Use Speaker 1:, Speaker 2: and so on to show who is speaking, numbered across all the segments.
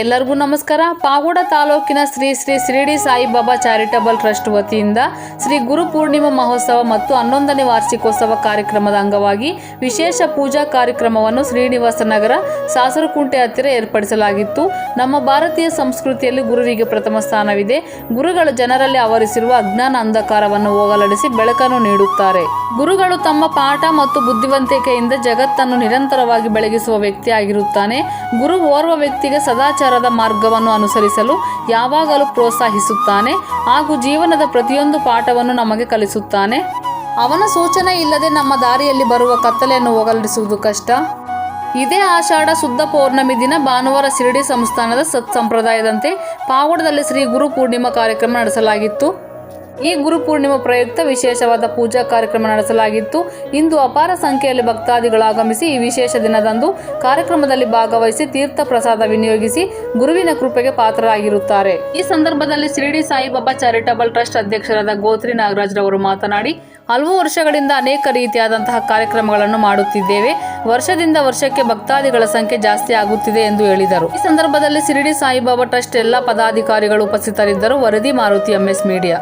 Speaker 1: ಎಲ್ಲರಿಗೂ ನಮಸ್ಕಾರ. ಪಾವಗಡ ತಾಲೂಕಿನ ಶ್ರೀ ಶ್ರೀ ಶಿರಡಿ ಸಾಯಿಬಾಬಾ ಚಾರಿಟಬಲ್ ಟ್ರಸ್ಟ್ ವತಿಯಿಂದ ಶ್ರೀ ಗುರು ಪೂರ್ಣಿಮಾ ಮಹೋತ್ಸವ ಮತ್ತು 11ನೇ ವಾರ್ಷಿಕೋತ್ಸವ ಕಾರ್ಯಕ್ರಮದ ಅಂಗವಾಗಿ ವಿಶೇಷ ಪೂಜಾ ಕಾರ್ಯಕ್ರಮವನ್ನು ಶ್ರೀನಿವಾಸ ನಗರ ಸಾಸರಕುಂಟೆ ಹತ್ತಿರ ಏರ್ಪಡಿಸಲಾಗಿತ್ತು. ನಮ್ಮ ಭಾರತೀಯ ಸಂಸ್ಕೃತಿಯಲ್ಲಿ ಗುರುವಿಗೆ ಪ್ರಥಮ ಸ್ಥಾನವಿದೆ. ಗುರುಗಳು ಜನರಲ್ಲಿ ಆವರಿಸಿರುವ ಅಜ್ಞಾನ ಅಂಧಕಾರವನ್ನು ಹೋಗಲಾಡಿಸಿ ಬೆಳಕನ್ನು ನೀಡುತ್ತಾರೆ. ಗುರುಗಳು ತಮ್ಮ ಪಾಠ ಮತ್ತು ಬುದ್ಧಿವಂತಿಕೆಯಿಂದ ಜಗತ್ತನ್ನು ನಿರಂತರವಾಗಿ ಬೆಳಗಿಸುವ ವ್ಯಕ್ತಿಯಾಗಿರುತ್ತಾನೆ. ಗುರು ಓರ್ವ ವ್ಯಕ್ತಿಗೆ ಸದಾಚಾರದ ಮಾರ್ಗವನ್ನು ಅನುಸರಿಸಲು ಯಾವಾಗಲೂ ಪ್ರೋತ್ಸಾಹಿಸುತ್ತಾನೆ ಹಾಗೂ ಜೀವನದ ಪ್ರತಿಯೊಂದು ಪಾಠವನ್ನು ನಮಗೆ ಕಲಿಸುತ್ತಾನೆ. ಅವನ ಸೂಚನೆ ಇಲ್ಲದೆ ನಮ್ಮ ದಾರಿಯಲ್ಲಿ ಬರುವ ಕತ್ತಲೆಯನ್ನು ಹೋಗಲಾಡಿಸುವುದು ಕಷ್ಟ. ಇದೇ ಆಷಾಢ ಶುದ್ಧ ಪೌರ್ಣಮಿ ದಿನ ಭಾನುವಾರ ಶಿರಡಿ ಸಂಸ್ಥಾನದ ಸಂಪ್ರದಾಯದಂತೆ ಪಾವಗಡದಲ್ಲಿ ಶ್ರೀ ಗುರು ಪೂರ್ಣಿಮಾ ಕಾರ್ಯಕ್ರಮ ನಡೆಸಲಾಗಿತ್ತು. ಈ ಗುರು ಪೂರ್ಣಿಮಾ ಪ್ರಯುಕ್ತ ವಿಶೇಷವಾದ ಪೂಜಾ ಕಾರ್ಯಕ್ರಮ ನಡೆಸಲಾಗಿತ್ತು. ಇಂದು ಅಪಾರ ಸಂಖ್ಯೆಯಲ್ಲಿ ಭಕ್ತಾದಿಗಳು ಆಗಮಿಸಿ ಈ ವಿಶೇಷ ದಿನದಂದು ಕಾರ್ಯಕ್ರಮದಲ್ಲಿ ಭಾಗವಹಿಸಿ ತೀರ್ಥ ಪ್ರಸಾದ ವಿನಿಯೋಗಿಸಿ ಗುರುವಿನ ಕೃಪೆಗೆ ಪಾತ್ರರಾಗಿರುತ್ತಾರೆ. ಈ ಸಂದರ್ಭದಲ್ಲಿ ಶಿರಡಿ ಸಾಯಿಬಾಬಾ ಚಾರಿಟಬಲ್ ಟ್ರಸ್ಟ್ ಅಧ್ಯಕ್ಷರಾದ ಗೋತ್ರಿ ನಾಗರಾಜ್ ರವರು ಮಾತನಾಡಿ, ಹಲವು ವರ್ಷಗಳಿಂದ ಅನೇಕ ರೀತಿಯಾದಂತಹ ಕಾರ್ಯಕ್ರಮಗಳನ್ನು ಮಾಡುತ್ತಿದ್ದೇವೆ. ವರ್ಷದಿಂದ ವರ್ಷಕ್ಕೆ ಭಕ್ತಾದಿಗಳ ಸಂಖ್ಯೆ ಜಾಸ್ತಿ ಆಗುತ್ತಿದೆ ಎಂದು ಹೇಳಿದರು. ಈ ಸಂದರ್ಭದಲ್ಲಿ ಶಿರಡಿ ಸಾಯಿಬಾಬಾ ಟ್ರಸ್ಟ್ ಎಲ್ಲ ಪದಾಧಿಕಾರಿಗಳು ಉಪಸ್ಥಿತರಿದ್ದರು. ವರದಿ ಮಾರುತಿ MS ಮೀಡಿಯಾ.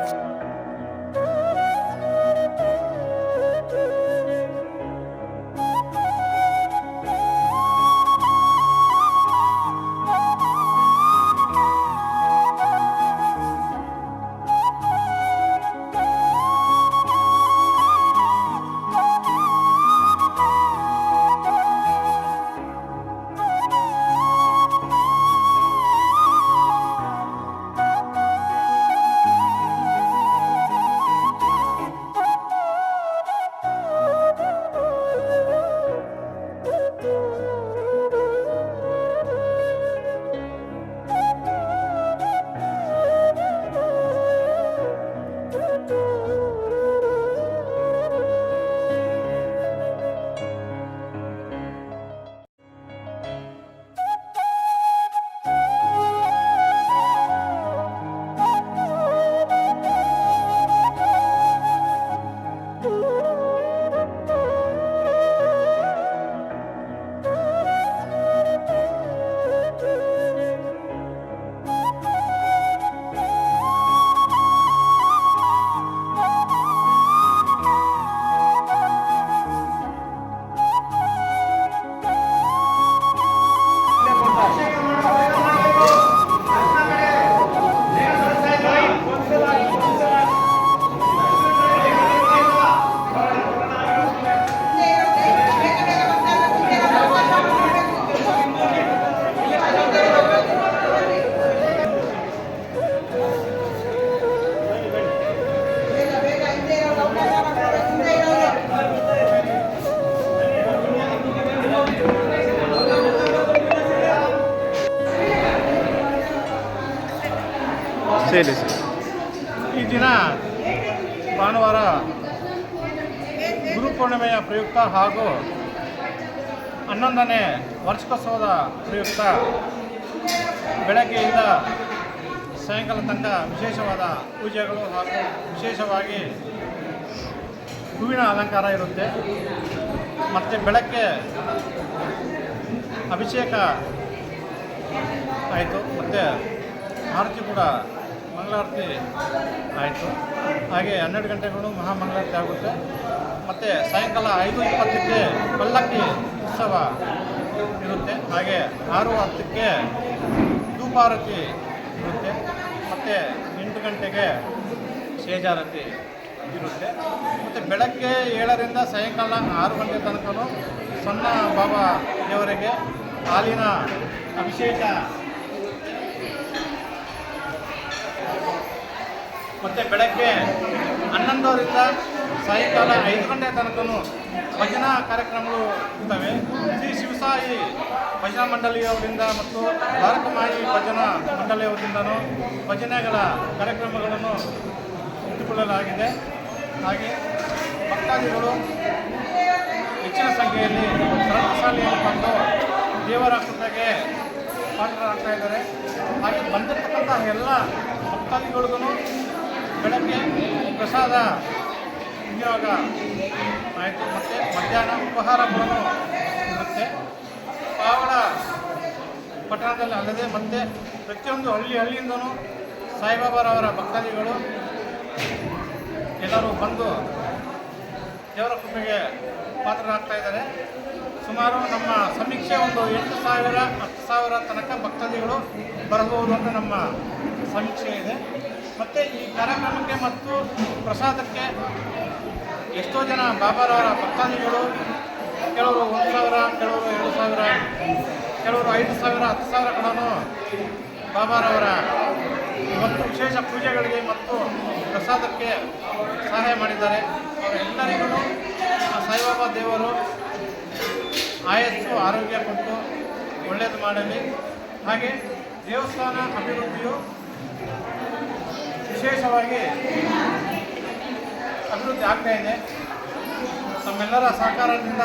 Speaker 2: ಈ ದಿನ ಭಾನುವಾರ ಗುರು ಪೂರ್ಣಿಮೆಯ ಪ್ರಯುಕ್ತ ಹಾಗೂ 11ನೇ ವಾರ್ಷಿಕೋತ್ಸವದ ಪ್ರಯುಕ್ತ ಬೆಳಗ್ಗೆಯಿಂದ ಸಾಯಂಕಾಲ ತನಕ ವಿಶೇಷವಾದ ಪೂಜೆಗಳು ಹಾಗೂ ವಿಶೇಷವಾಗಿ ಹೂವಿನ ಅಲಂಕಾರ ಇರುತ್ತೆ. ಮತ್ತು ಬೆಳಗ್ಗೆ ಅಭಿಷೇಕ ಆಯಿತು, ಮತ್ತು ಆರತಿ ಕೂಡ ಮಂಗಳಾರತಿ ಆಯಿತು. ಹಾಗೆ 12 ಗಂಟೆಗಳು ಮಹಾಮಂಗಳಾರತಿ ಆಗುತ್ತೆ. ಮತ್ತು ಸಾಯಂಕಾಲ 5:20ಕ್ಕೆ ಪಲ್ಲಕ್ಕಿ ಉತ್ಸವ ಇರುತ್ತೆ. ಹಾಗೆ 6:10ಕ್ಕೆ ಧೂಪಾರತಿ ಇರುತ್ತೆ. ಮತ್ತು 8 ಗಂಟೆಗೆ ಸೇಜಾರತಿ ಇರುತ್ತೆ. ಮತ್ತು ಬೆಳಗ್ಗೆ 7ರಿಂದ ಸಾಯಂಕಾಲ 6 ಗಂಟೆ ತನಕ ಸಣ್ಣ ಬಾಬಾ ದೇವರಿಗೆ ಹಾಲಿನ ಅಭಿಷೇಕ ಮತ್ತು ಬೆಳಗ್ಗೆ 11ರಿಂದ ಸಾಯಂಕಾಲ 5 ಗಂಟೆ ತನಕ ಭಜನಾ ಕಾರ್ಯಕ್ರಮಗಳು ಇರ್ತವೆ. ಶ್ರೀ ಶಿವಸಾಯಿ ಭಜನಾ ಮಂಡಳಿಯವರಿಂದ ಮತ್ತು ದ್ವಾರಕಮಾಯಿ ಭಜನಾ ಮಂಡಳಿಯವರಿಂದನೂ ಭಜನೆಗಳ ಕಾರ್ಯಕ್ರಮಗಳನ್ನು ಇಟ್ಟುಕೊಳ್ಳಲಾಗಿದೆ. ಹಾಗೆ ಭಕ್ತಾದಿಗಳು ಹೆಚ್ಚಿನ ಸಂಖ್ಯೆಯಲ್ಲಿ ಶಾಲೆಯಲ್ಲಿ ಬಂದು ದೇವರ ಕೃಪೆಗೆ ಪಾತ್ರರಾಗ್ತಾ ಇದ್ದಾರೆ. ಹಾಗೆ ಬಂದಿರತಕ್ಕಂಥ ಎಲ್ಲ ಭಕ್ತಾದಿಗಳಿಗೂ ಬೆಳಗ್ಗೆ ಪ್ರಸಾದ ವಿನಿಯೋಗ ಆಯಿತು. ಮತ್ತು ಮಧ್ಯಾಹ್ನ ಉಪಹಾರಗಳನ್ನು ಇರುತ್ತೆ. ಪಾವಗಡ ಪಟ್ಟಣದಲ್ಲಿ ಅಲ್ಲದೆ ಮತ್ತು ಪ್ರತಿಯೊಂದು ಹಳ್ಳಿಯಿಂದಲೂ ಸಾಯಿಬಾಬಾರವರ ಭಕ್ತಾದಿಗಳು ಎಲ್ಲರೂ ಬಂದು ದೇವರ ಕೃಪೆಗೆ ಪಾತ್ರರಾಗ್ತಾ ಇದ್ದಾರೆ. ಸುಮಾರು ನಮ್ಮ ಸಮೀಕ್ಷೆ ಒಂದು 8,000 10,000 ತನಕ ಭಕ್ತಾದಿಗಳು ಬರಬಹುದು ಅಂತ ನಮ್ಮ ಸಮೀಕ್ಷೆ ಇದೆ. ಮತ್ತು ಈ ಕಾರ್ಯಕ್ರಮಕ್ಕೆ ಮತ್ತು ಪ್ರಸಾದಕ್ಕೆ ಎಷ್ಟೋ ಜನ ಬಾಬಾರವರ ಭಕ್ತಾದಿಗಳು ಕೆಲವರು 1,000, ಕೆಲವರು 2,000, ಕೆಲವರು 5,000 10,000 ಕಡನು ಬಾಬಾರವರ ಮತ್ತು ವಿಶೇಷ ಪೂಜೆಗಳಿಗೆ ಮತ್ತು ಪ್ರಸಾದಕ್ಕೆ ಸಹಾಯ ಮಾಡಿದ್ದಾರೆ. ಅವರೆಲ್ಲರಿಗೂ ಸಾಯಿಬಾಬಾ ದೇವರು ಆಯಸ್ಸು ಆರೋಗ್ಯ ಕೊಟ್ಟು ಒಳ್ಳೆಯದು ಮಾಡಲಿ. ಹಾಗೆ ದೇವಸ್ಥಾನ ಅಭಿವೃದ್ಧಿಯು ವಿಶೇಷವಾಗಿ ಅಭಿವೃದ್ಧಿ ಆಗ್ತಾ ಇದೆ. ತಮ್ಮೆಲ್ಲರ ಸಹಕಾರದಿಂದ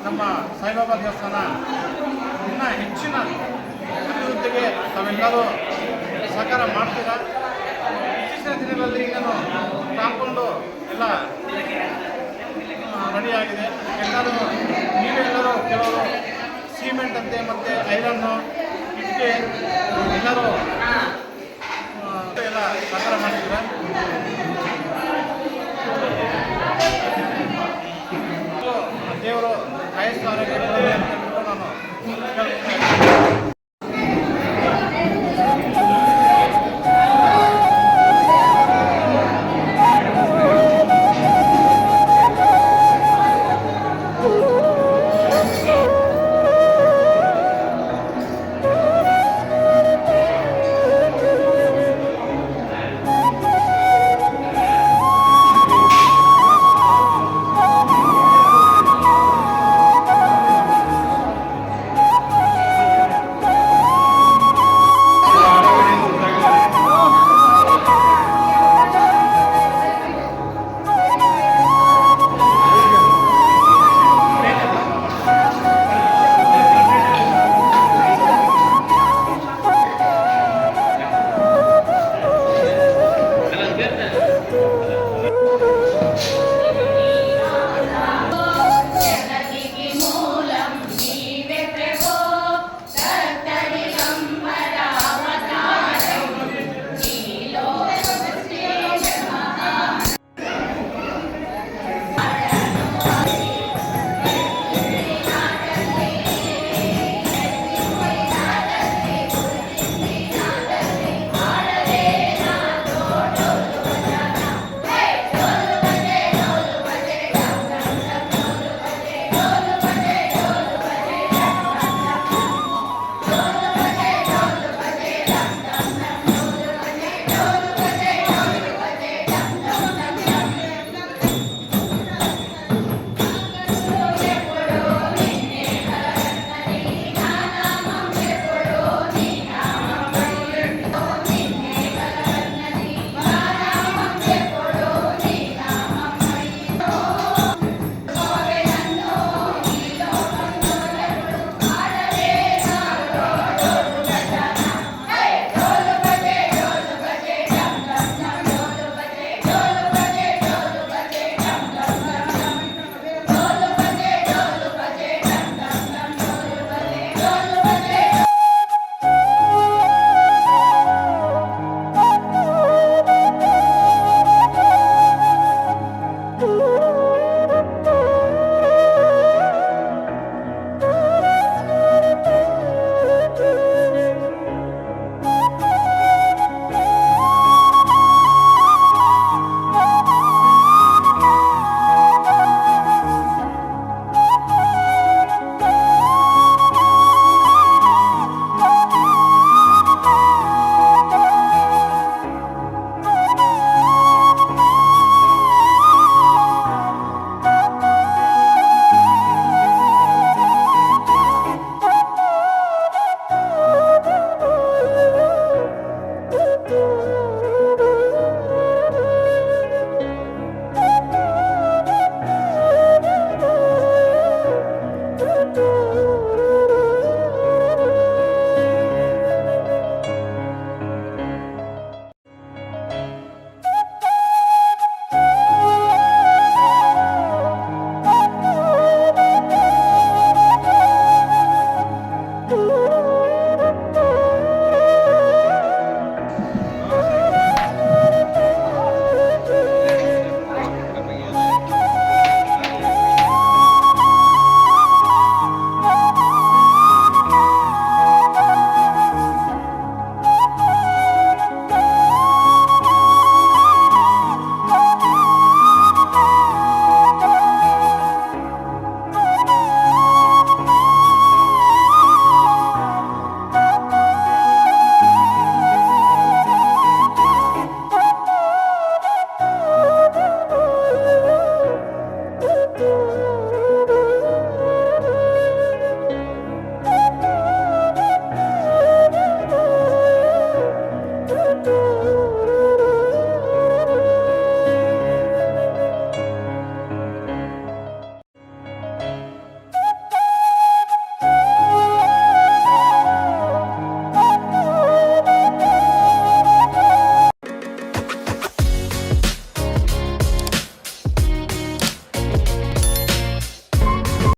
Speaker 2: ನಮ್ಮ ಸಾಯಿಬಾಬಾ ದೇವಸ್ಥಾನ ಇನ್ನೂ ಹೆಚ್ಚಿನ ಅಭಿವೃದ್ಧಿಗೆ ತಾವೆಲ್ಲರೂ ಸಹಕಾರ ಮಾಡ್ತೀರಾ. ಇತ್ತೀಚಿನ ದಿನಗಳಲ್ಲಿ ಇನ್ನೂ ಕಾಂಪೌಂಡು ಎಲ್ಲ ರೆಡಿಯಾಗಿದೆ. ನೀವೆಲ್ಲರೂ ಕೆಲವರು ಸಿಮೆಂಟ್ ಅಂತೆ ಮತ್ತು ಐರನ್ನು ಇಟ್ಟಿಗೆ ಎಲ್ಲರೂ ಎಲ್ಲ ಸಹಕಾರ ಮಾಡಿದ್ದೀರಾ.